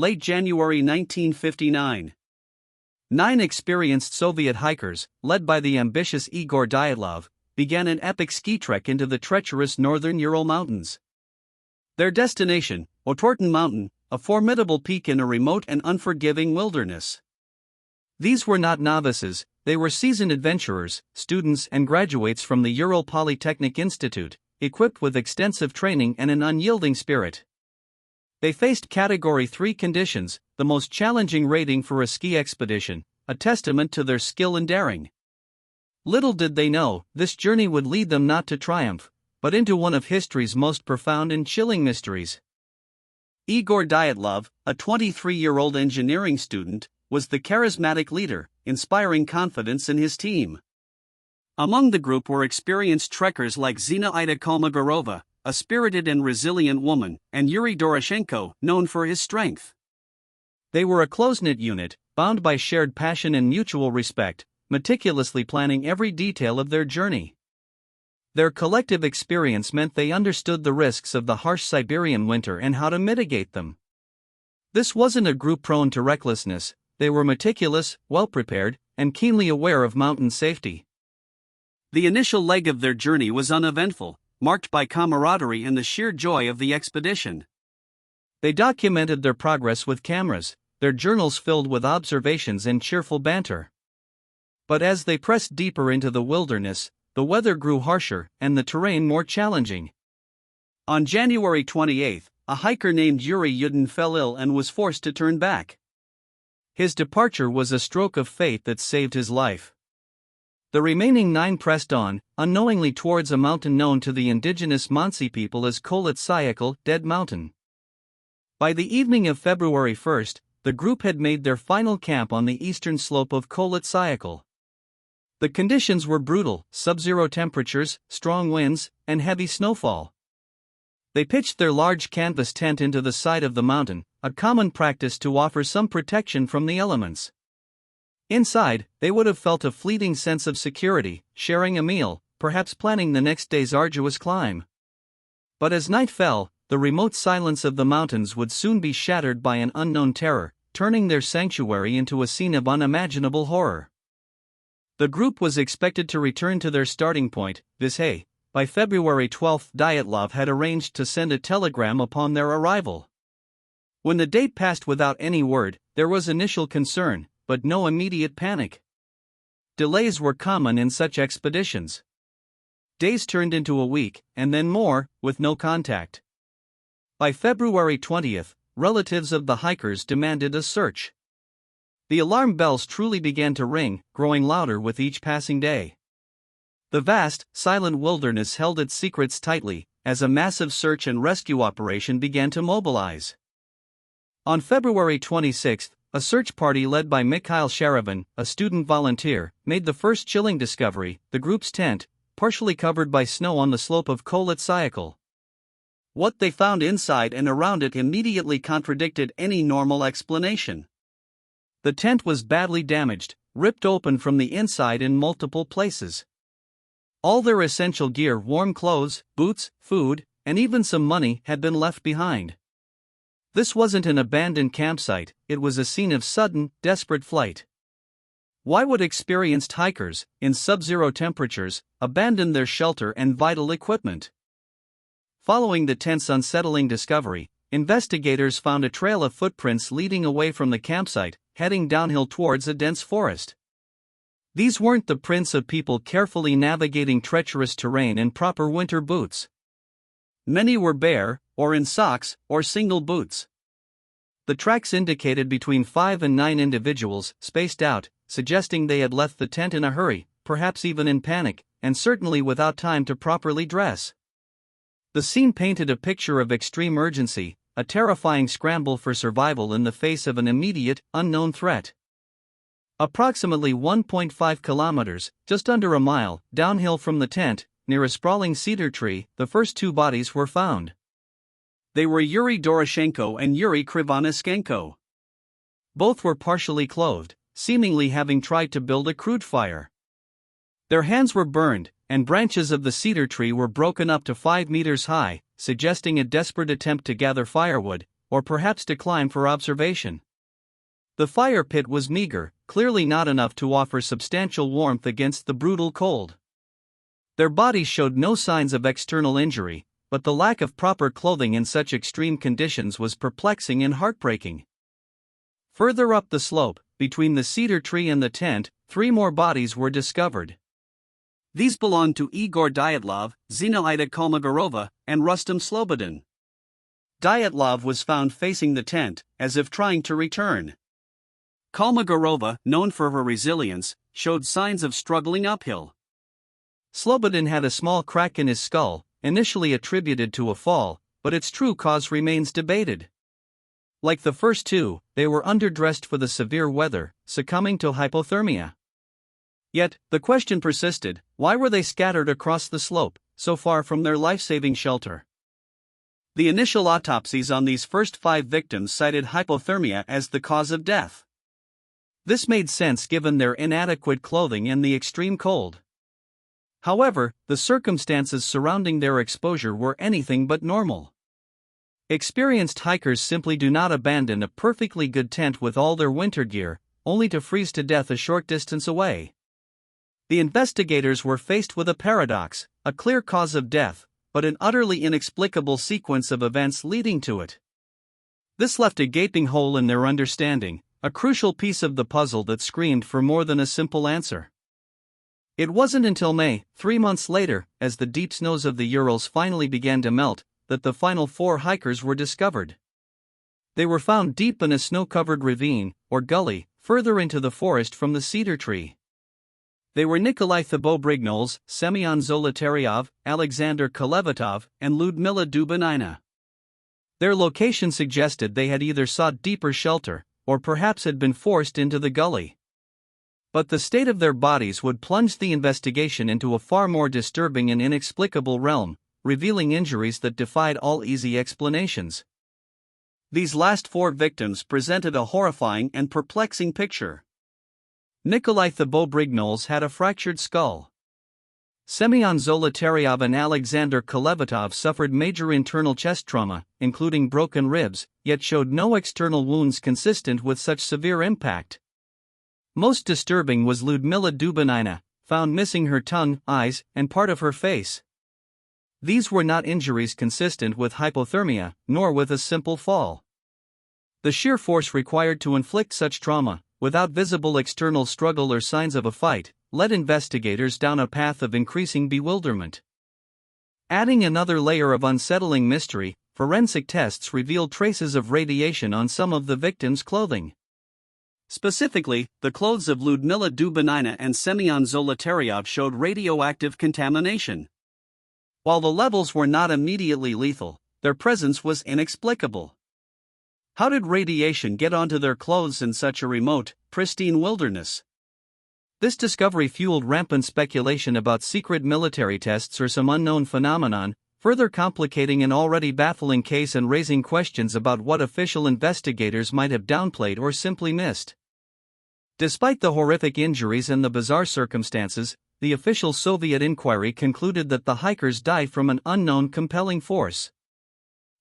late January 1959. 9 experienced Soviet hikers, led by the ambitious Igor Dyatlov, began an epic ski trek into the treacherous northern Ural Mountains. Their destination, Otorten Mountain, a formidable peak in a remote and unforgiving wilderness. These were not novices, they were seasoned adventurers, students and graduates from the Ural Polytechnic Institute, equipped with extensive training and an unyielding spirit. They faced Category 3 conditions, the most challenging rating for a ski expedition, a testament to their skill and daring. Little did they know, this journey would lead them not to triumph, but into one of history's most profound and chilling mysteries. Igor Dyatlov, a 23-year-old engineering student, was the charismatic leader, inspiring confidence in his team. Among the group were experienced trekkers like Zinaida Kolmogorova, a spirited and resilient woman, and Yuri Doroshenko, known for his strength. They were a close-knit unit, bound by shared passion and mutual respect, meticulously planning every detail of their journey. Their collective experience meant they understood the risks of the harsh Siberian winter and how to mitigate them. This wasn't a group prone to recklessness, they were meticulous, well-prepared, and keenly aware of mountain safety. The initial leg of their journey was uneventful, marked by camaraderie and the sheer joy of the expedition. They documented their progress with cameras, their journals filled with observations and cheerful banter. But as they pressed deeper into the wilderness, the weather grew harsher and the terrain more challenging. On January 28, a hiker named Yuri Yudin fell ill and was forced to turn back. His departure was a stroke of fate that saved his life. The remaining 9 pressed on, unknowingly towards a mountain known to the indigenous Mansi people as Kholat Syakhl, Dead Mountain. By the evening of February 1, the group had made their final camp on the eastern slope of Kholat Syakhl. The conditions were brutal, sub-zero temperatures, strong winds, and heavy snowfall. They pitched their large canvas tent into the side of the mountain, a common practice to offer some protection from the elements. Inside, they would have felt a fleeting sense of security, sharing a meal, perhaps planning the next day's arduous climb. But as night fell, the remote silence of the mountains would soon be shattered by an unknown terror, turning their sanctuary into a scene of unimaginable horror. The group was expected to return to their starting point, Defies. By February 12, Dyatlov had arranged to send a telegram upon their arrival. When the date passed without any word, there was initial concern, but no immediate panic. Delays were common in such expeditions. Days turned into a week, and then more, with no contact. By February 20, relatives of the hikers demanded a search. The alarm bells truly began to ring, growing louder with each passing day. The vast, silent wilderness held its secrets tightly, as a massive search and rescue operation began to mobilize. On February 26, a search party led by Mikhail Sharavin, a student volunteer, made the first chilling discovery: the group's tent, partially covered by snow on the slope of Kholat Syakhl. What they found inside and around it immediately contradicted any normal explanation. The tent was badly damaged, ripped open from the inside in multiple places. All their essential gear, warm clothes, boots, food, and even some money, had been left behind. This wasn't an abandoned campsite, it was a scene of sudden, desperate flight. Why would experienced hikers, in sub-zero temperatures, abandon their shelter and vital equipment? Following the tent's unsettling discovery, investigators found a trail of footprints leading away from the campsite, heading downhill towards a dense forest. These weren't the prints of people carefully navigating treacherous terrain in proper winter boots. Many were bare, or in socks, or single boots. The tracks indicated between 5 and 9 individuals, spaced out, suggesting they had left the tent in a hurry, perhaps even in panic, and certainly without time to properly dress. The scene painted a picture of extreme urgency, a terrifying scramble for survival in the face of an immediate, unknown threat. Approximately 1.5 kilometers, just under a mile, downhill from the tent, near a sprawling cedar tree, the first 2 bodies were found. They were Yuri Doroshenko and Yuri Krivonishenko. Both were partially clothed, seemingly having tried to build a crude fire. Their hands were burned, and branches of the cedar tree were broken up to 5 meters high, suggesting a desperate attempt to gather firewood, or perhaps to climb for observation. The fire pit was meager, clearly not enough to offer substantial warmth against the brutal cold. Their bodies showed no signs of external injury, but the lack of proper clothing in such extreme conditions was perplexing and heartbreaking. Further up the slope, between the cedar tree and the tent, 3 more bodies were discovered. These belonged to Igor Dyatlov, Zinaida Kolmogorova, and Rustam Slobodin. Dyatlov was found facing the tent, as if trying to return. Kolmogorova, known for her resilience, showed signs of struggling uphill. Slobodin had a small crack in his skull, initially attributed to a fall, but its true cause remains debated. Like the first 2, they were underdressed for the severe weather, succumbing to hypothermia. Yet, the question persisted: why were they scattered across the slope, so far from their life-saving shelter? The initial autopsies on these first 5 victims cited hypothermia as the cause of death. This made sense given their inadequate clothing and the extreme cold. However, the circumstances surrounding their exposure were anything but normal. Experienced hikers simply do not abandon a perfectly good tent with all their winter gear, only to freeze to death a short distance away. The investigators were faced with a paradox: a clear cause of death, but an utterly inexplicable sequence of events leading to it. This left a gaping hole in their understanding, a crucial piece of the puzzle that screamed for more than a simple answer. It wasn't until May, 3 months later, as the deep snows of the Urals finally began to melt, that the final 4 hikers were discovered. They were found deep in a snow-covered ravine, or gully, further into the forest from the cedar tree. They were Nikolai Thibeaux-Brignoles, Semyon Zolotaryov, Alexander Kolevatov, and Lyudmila Dubinina. Their location suggested they had either sought deeper shelter, or perhaps had been forced into the gully. But the state of their bodies would plunge the investigation into a far more disturbing and inexplicable realm, revealing injuries that defied all easy explanations. These last 4 victims presented a horrifying and perplexing picture. Nikolai Thibeaux-Brignoles had a fractured skull. Semyon Zolotaryov and Alexander Kolevatov suffered major internal chest trauma, including broken ribs, yet showed no external wounds consistent with such severe impact. Most disturbing was Lyudmila Dubinina, found missing her tongue, eyes, and part of her face. These were not injuries consistent with hypothermia, nor with a simple fall. The sheer force required to inflict such trauma, without visible external struggle or signs of a fight, led investigators down a path of increasing bewilderment. Adding another layer of unsettling mystery, forensic tests revealed traces of radiation on some of the victims' clothing. Specifically, the clothes of Lyudmila Dubinina and Semyon Zolotaryov showed radioactive contamination. While the levels were not immediately lethal, their presence was inexplicable. How did radiation get onto their clothes in such a remote, pristine wilderness? This discovery fueled rampant speculation about secret military tests or some unknown phenomenon, further complicating an already baffling case and raising questions about what official investigators might have downplayed or simply missed. Despite the horrific injuries and the bizarre circumstances, the official Soviet inquiry concluded that the hikers died from an unknown compelling force.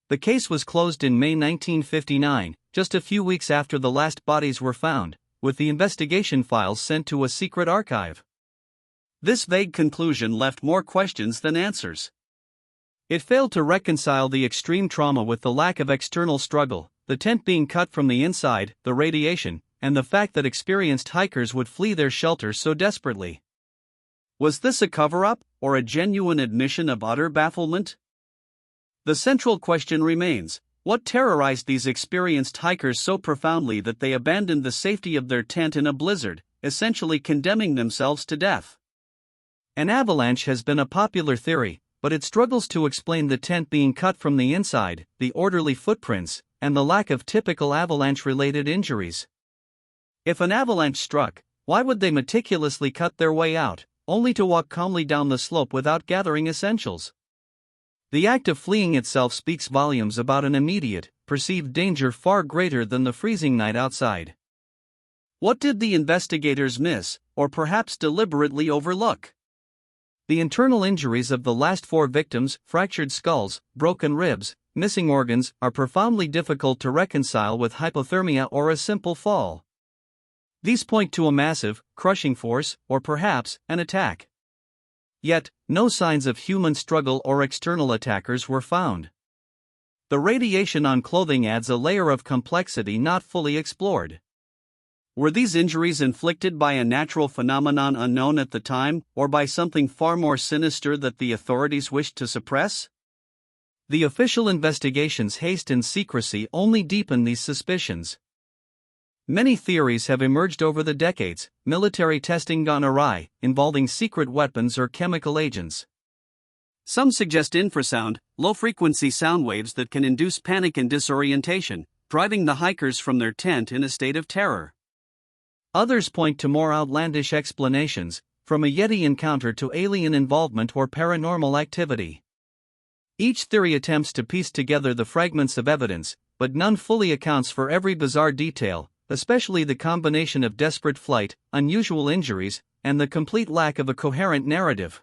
The case was closed in May 1959, just a few weeks after the last bodies were found, with the investigation files sent to a secret archive. This vague conclusion left more questions than answers. It failed to reconcile the extreme trauma with the lack of external struggle, the tent being cut from the inside, the radiation, and the fact that experienced hikers would flee their shelter so desperately. Was this a cover-up, or a genuine admission of utter bafflement? The central question remains: what terrorized these experienced hikers so profoundly that they abandoned the safety of their tent in a blizzard, essentially condemning themselves to death? An avalanche has been a popular theory, but it struggles to explain the tent being cut from the inside, the orderly footprints, and the lack of typical avalanche-related injuries. If an avalanche struck, why would they meticulously cut their way out, only to walk calmly down the slope without gathering essentials? The act of fleeing itself speaks volumes about an immediate, perceived danger far greater than the freezing night outside. What did the investigators miss, or perhaps deliberately overlook? The internal injuries of the last 4 victims, fractured skulls, broken ribs, missing organs are profoundly difficult to reconcile with hypothermia or a simple fall. These point to a massive, crushing force, or perhaps, an attack. Yet, no signs of human struggle or external attackers were found. The radiation on clothing adds a layer of complexity not fully explored. Were these injuries inflicted by a natural phenomenon unknown at the time, or by something far more sinister that the authorities wished to suppress? The official investigation's haste and secrecy only deepen these suspicions. Many theories have emerged over the decades, military testing gone awry, involving secret weapons or chemical agents. Some suggest infrasound, low-frequency sound waves that can induce panic and disorientation, driving the hikers from their tent in a state of terror. Others point to more outlandish explanations, from a Yeti encounter to alien involvement or paranormal activity. Each theory attempts to piece together the fragments of evidence, but none fully accounts for every bizarre detail, especially the combination of desperate flight, unusual injuries, and the complete lack of a coherent narrative.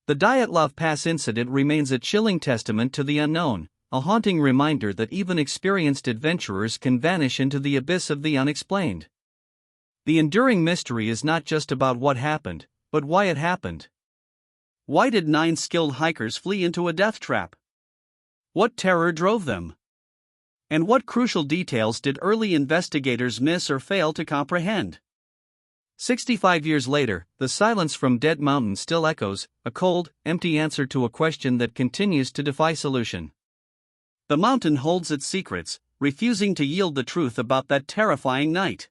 The Dyatlov Pass incident remains a chilling testament to the unknown, a haunting reminder that even experienced adventurers can vanish into the abyss of the unexplained. The enduring mystery is not just about what happened, but why it happened. Why did 9 skilled hikers flee into a death trap? What terror drove them? And what crucial details did early investigators miss or fail to comprehend? 65 years later, the silence from Dead Mountain still echoes, a cold, empty answer to a question that continues to defy solution. The mountain holds its secrets, refusing to yield the truth about that terrifying night.